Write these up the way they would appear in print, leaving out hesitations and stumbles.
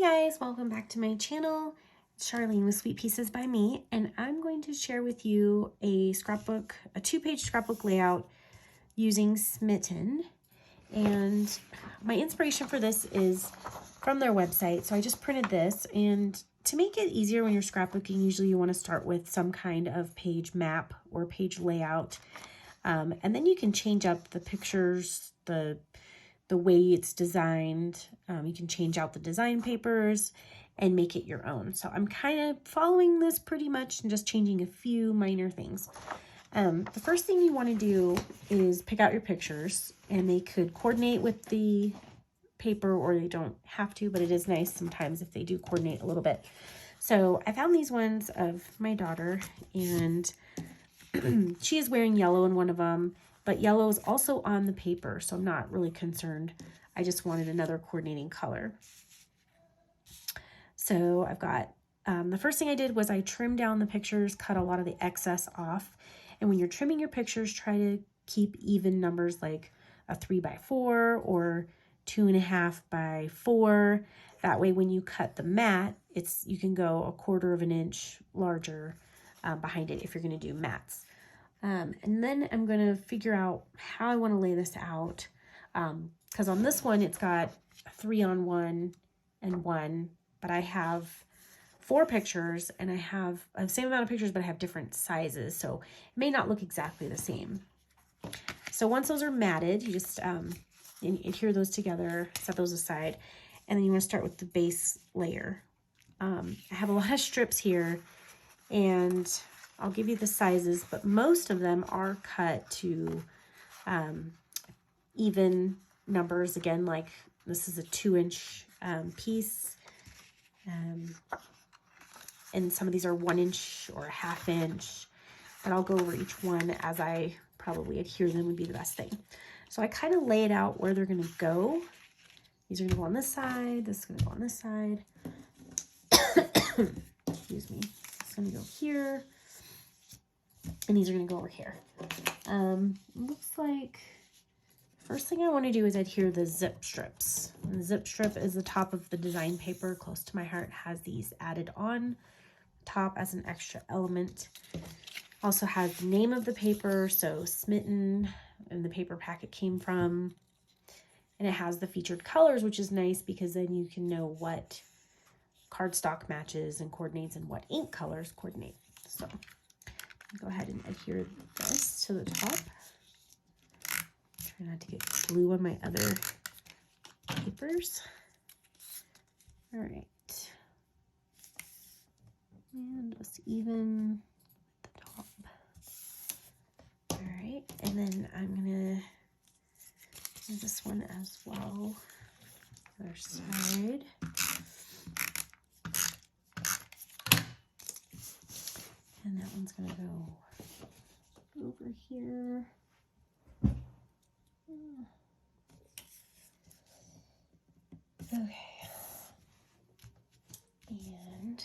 guys, welcome back to my channel. It's Charlene with Sweet Pieces by Me, and I'm going to share with you a scrapbook, a 2-page scrapbook layout using Smitten. And my inspiration for this is from their website. So I just printed this, and to make it easier when you're scrapbooking, usually you want to start with some kind of page map or page layout. And then you can change up the pictures, the way it's designed. You can change out the design papers and make it your own. So I'm kind of following this pretty much and just changing a few minor things. The first thing you want to do is pick out your pictures, and they could coordinate with the paper or they don't have to, but it is nice sometimes if they do coordinate a little bit. So I found these ones of my daughter, and she is wearing yellow in one of them, but yellow is also on the paper, so I'm not really concerned. I just wanted another coordinating color. So I've got, the first thing I did was I trimmed down the pictures, cut a lot of the excess off. And when you're trimming your pictures, try to keep even numbers like a 3x4 or 2.5 by 4. That way when you cut the mat, you can go 1/4 of an inch larger behind it if you're going to do mats. And then I'm going to figure out how I want to lay this out. Because on this one, it's got 3 on 1 and 1, but I have 4 pictures, and I have the same amount of pictures, but I have different sizes. So it may not look exactly the same. So once those are matted, you just adhere those together, set those aside, and then you want to start with the base layer. I have a lot of strips here, and I'll give you the sizes, but most of them are cut to even numbers. Again, like this is a 2-inch piece, and some of these are 1 inch or a 1/2 inch, but I'll go over each one as I probably adhere them would be the best thing. So I kind of lay it out where they're going to go. These are going to go on this side. This is going to go on this side. Excuse me. It's going to go here. And these are going to go over here. Looks like first thing I want to do is adhere the zip strips. And the zip strip is the top of the design paper, close to my heart, has these added on top as an extra element. Also has the name of the paper, so Smitten, and the paper packet came from. And it has the featured colors, which is nice because then you can know what cardstock matches and coordinates and what ink colors coordinate. So go ahead and adhere this to the top. Try not to get glue on my other papers. All right. And just even the top. All right. And then I'm going to do this one as well. Other side. And that one's going to go over here. Okay. And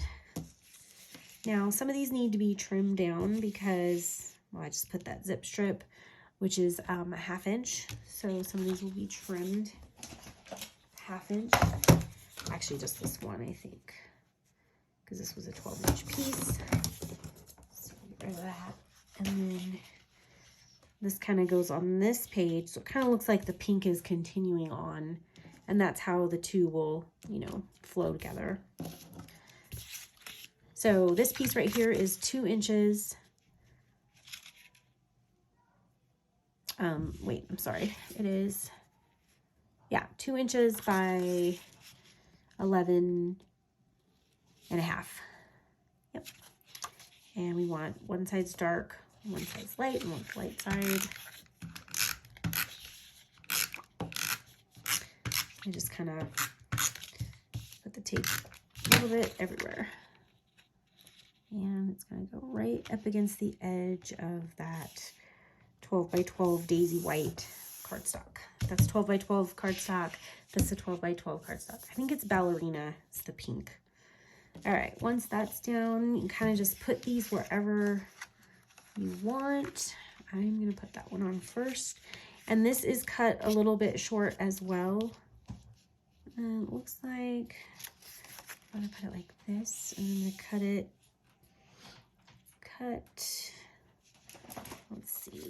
now some of these need to be trimmed down because, well, I just put that zip strip, which is a 1/2 inch. So some of these will be trimmed 1/2 inch. Actually, just this one, I think, because this was a 12-inch piece. So get rid of that. And then this kind of goes on this page. So it kind of looks like the pink is continuing on. And that's how the two will, flow together. So this piece right here is 2 inches. Wait, I'm sorry. It is, 2 inches by 11 and a half. Yep. And we want one side's dark, one side's light, and one light side. I just kind of put the tape a little bit everywhere. And it's going to go right up against the edge of that 12 by 12 daisy white cardstock. That's 12 by 12 cardstock. That's the 12 by 12 cardstock. I think it's ballerina. It's the pink. All right, once that's down, you kind of just put these wherever you want. I'm going to put that one on first. And this is cut a little bit short as well. It looks like I'm gonna put it like this, and I'm gonna cut it. Let's see.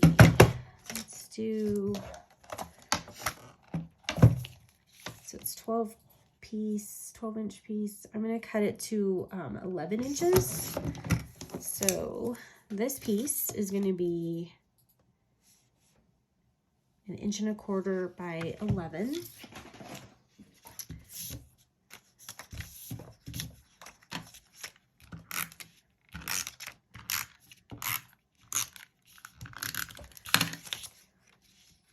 Let's do. So it's 12-inch piece. I'm gonna cut it to 11 inches. So this piece is gonna be 1.25 inches by 11.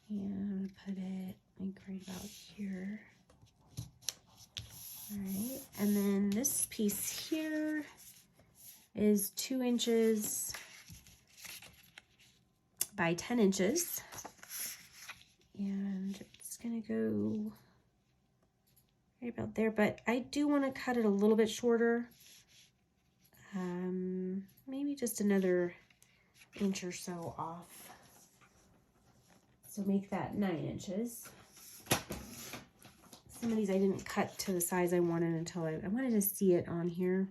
And I'm gonna put it like right about here. All right, and then this piece here is 2 inches by 10 inches. And it's gonna go right about there, but I do want to cut it a little bit shorter. Maybe just another inch or so off. So make that 9 inches. Some of these I didn't cut to the size I wanted until I wanted to see it on here.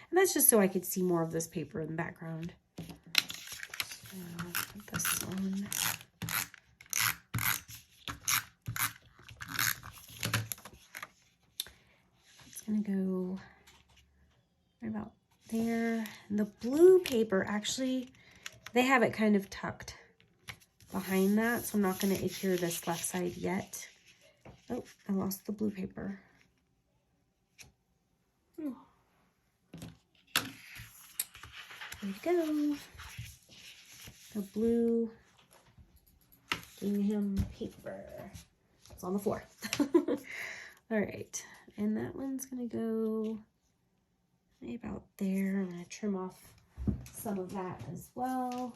And that's just so I could see more of this paper in the background. So put this on. It's gonna go right about there. And the blue paper, actually, they have it kind of tucked behind that, so I'm not gonna adhere this left side yet. Oh, I lost the blue paper. Oh. There we go. The blue gingham paper. It's on the floor. All right, and that one's gonna go maybe about there. I'm gonna trim off some of that as well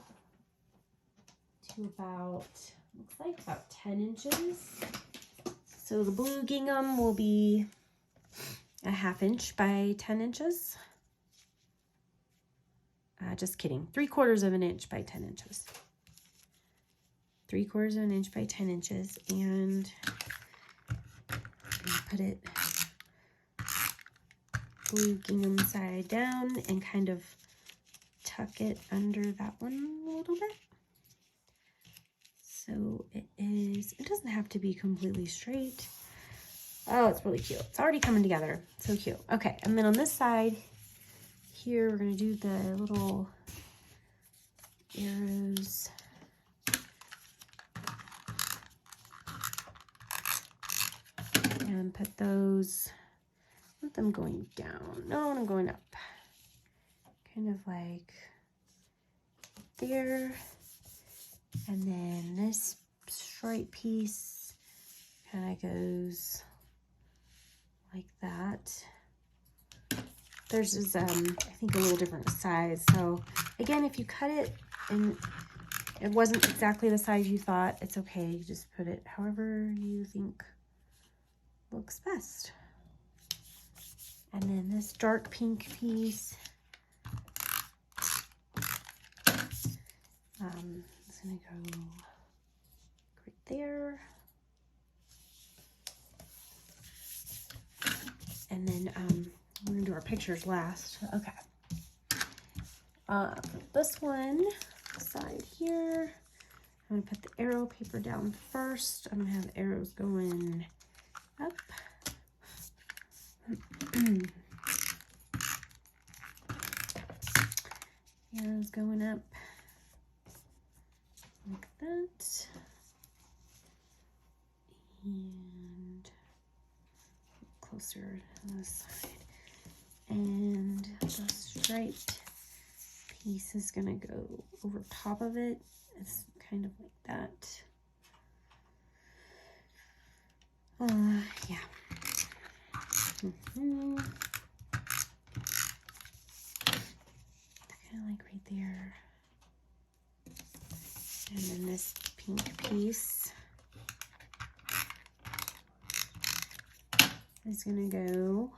to about, looks like about 10 inches. So the blue gingham will be 1/2 inch by 10 inches. Just kidding, 3/4 inch by 10 inches. 3/4 inch by 10 inches, and I'm gonna put it blue gingham side down and kind of tuck it under that one a little bit. So it doesn't have to be completely straight. Oh, it's really cute. It's already coming together. So cute. Okay, and then on this side here, we're gonna do the little arrows. And put those, let them going down. No, I want them going up. Kind of like there. And then this stripe piece kind of goes like that. Theirs is, I think, a little different size. So again, if you cut it and it wasn't exactly the size you thought, it's okay. You just put it however you think looks best. And then this dark pink piece, it's gonna go right there. And then we're gonna do our pictures last. Okay. This one side here, I'm gonna put the arrow paper down first. I'm gonna have arrows going up. Arrows going up like that. And closer to this side. And the striped piece is gonna go over top of it. It's kind of like that. Yeah. Kind of like right there. And then this pink piece is gonna go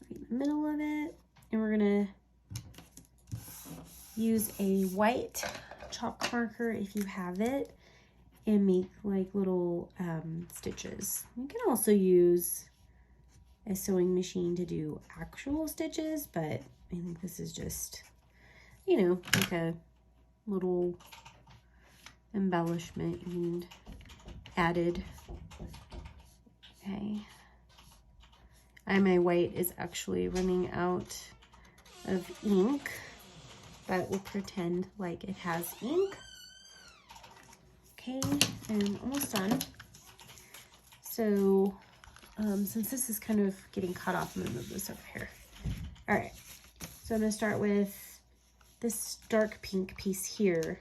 right in the middle of it, and we're gonna use a white chalk marker if you have it, and make like little stitches. You can also use a sewing machine to do actual stitches, but I think this is just, you know, like a little embellishment and added. Okay. My white is actually running out of ink, but we'll pretend like it has ink. Okay, and almost done. So since this is kind of getting cut off, I'm gonna move this over here. All right, so I'm gonna start with this dark pink piece here,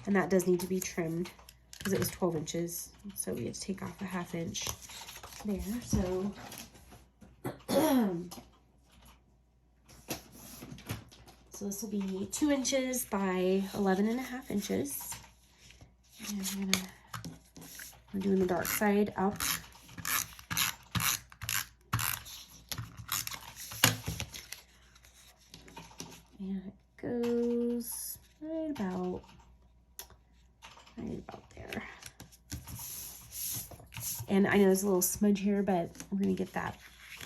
and that does need to be trimmed because it was 12 inches. So we had to take off a 1/2 inch there. So so this will be 2 inches by 11.5 inches. And I'm doing the dark side up. And it goes right about there. And I know there's a little smudge here, but we're gonna get that.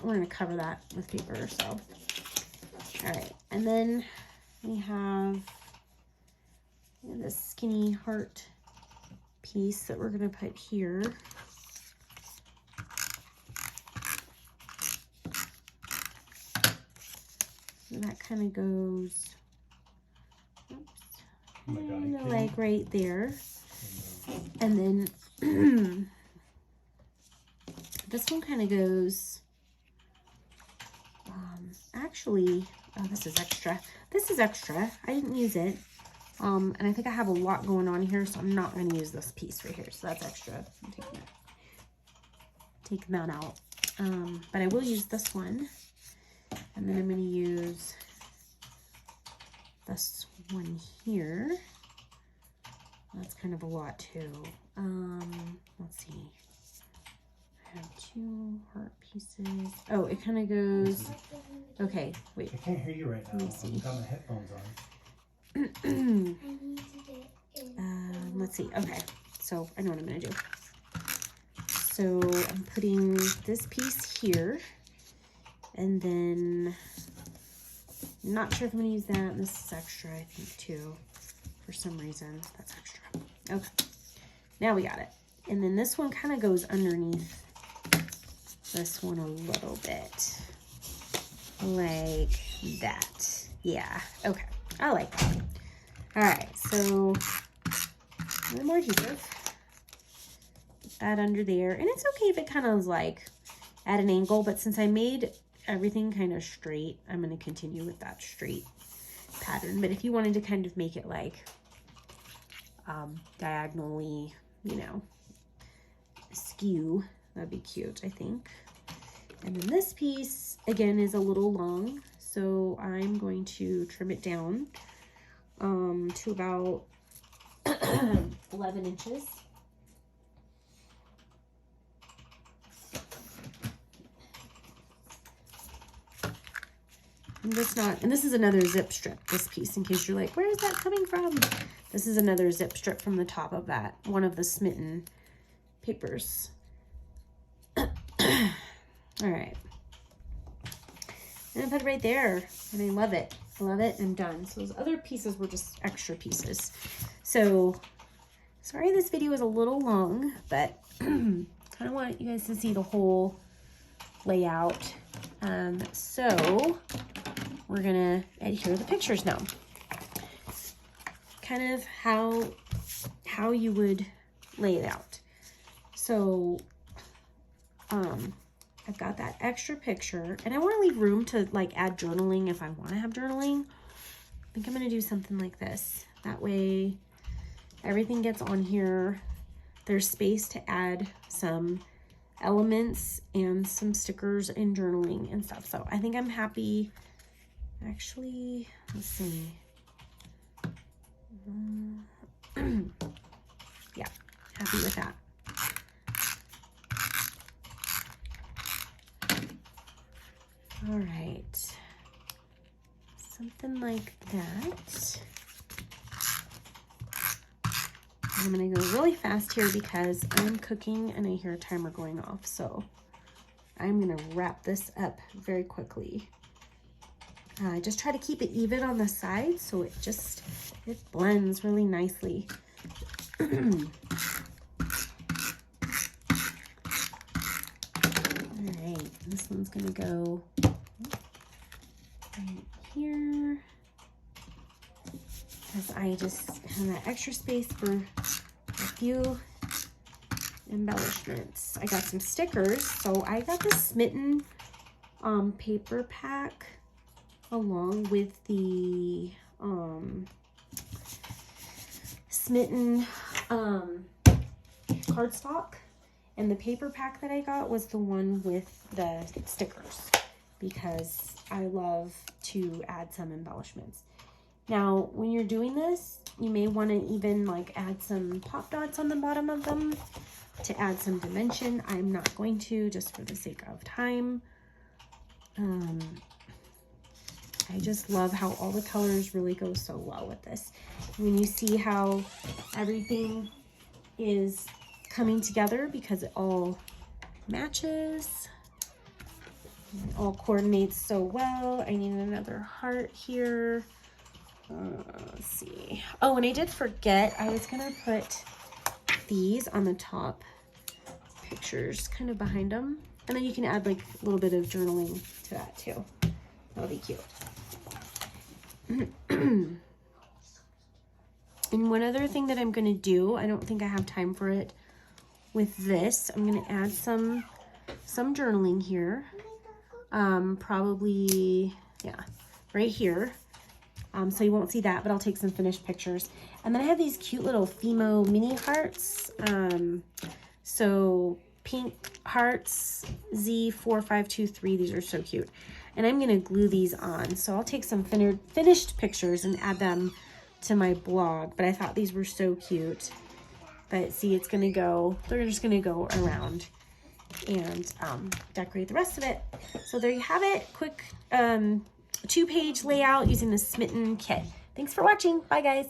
We're gonna cover that with paper, so. All right, and then we have this skinny heart piece that we're gonna put here. So that kind of goes, oops, kind of like right there. And then this one kind of goes, actually, oh, this is extra. This is extra. I didn't use it. And I think I have a lot going on here, so I'm not going to use this piece right here. So that's extra. I'm taking that out. But I will use this one. And then I'm going to use this one here. That's kind of a lot too. Let's see. I have 2 heart pieces. Oh, it kind of goes. Okay, wait. I can't hear you right now. Let me see. I've got my headphones on. Let's see. Okay, so I know what I'm gonna do. So I'm putting this piece here, and then I'm not sure if I'm gonna use that. And this is extra, I think, too. For some reason, that's extra. Okay, now we got it. And then this one kind of goes underneath this one a little bit, like that. Yeah. Okay. I like that. All right. So a little more adhesive. Put that under there, and it's okay if it kind of is like at an angle. But since I made everything kind of straight, I'm going to continue with that straight pattern. But if you wanted to kind of make it like diagonally, you know, skew, that'd be cute, I think. And then this piece again is a little long, so I'm going to trim it down to about 11 inches. And this is another zip strip, this piece, in case you're like, where is that coming from? This is another zip strip from the top of that, one of the Smitten papers. All right. And I put it right there, and I love it. I love it. I'm done. So those other pieces were just extra pieces. So sorry this video is a little long, but I kind of want you guys to see the whole layout. So we're gonna adhere the pictures now. Kind of how you would lay it out. So I've got that extra picture, and I want to leave room to like add journaling if I want to have journaling. I think I'm going to do something like this. That way everything gets on here. There's space to add some elements and some stickers and journaling and stuff. So I think I'm happy. Actually, let's see. Yeah, happy with that. All right, something like that. I'm gonna go really fast here because I'm cooking and I hear a timer going off, so I'm gonna wrap this up very quickly. Just try to keep it even on the sides so it blends really nicely. All right, this one's gonna go right here because I just have that extra space for a few embellishments. I got some stickers, so I got the Smitten paper pack along with the Smitten cardstock, and the paper pack that I got was the one with the stickers because I love to add some embellishments. Now, when you're doing this, you may want to even like add some pop dots on the bottom of them to add some dimension. I'm not going to, just for the sake of time. I just love how all the colors really go so well with this. When you see how everything is coming together because it all matches, it all coordinates so well. I need another heart here. Let's see. Oh, and I did forget, I was gonna put these on the top pictures kind of behind them, and then you can add like a little bit of journaling to that too. That'll be cute. And one other thing that I'm gonna do, I don't think I have time for it with this, I'm gonna add some journaling here. Probably, yeah, right here. So you won't see that, but I'll take some finished pictures. And then I have these cute little Fimo mini hearts. So pink hearts, Z4523, these are so cute. And I'm gonna glue these on. So I'll take some finished pictures and add them to my blog. But I thought these were so cute. But see, it's gonna go, they're just gonna go around and decorate the rest of it. So there you have it, quick 2-page layout using the Smitten kit. Thanks for watching. Bye, guys.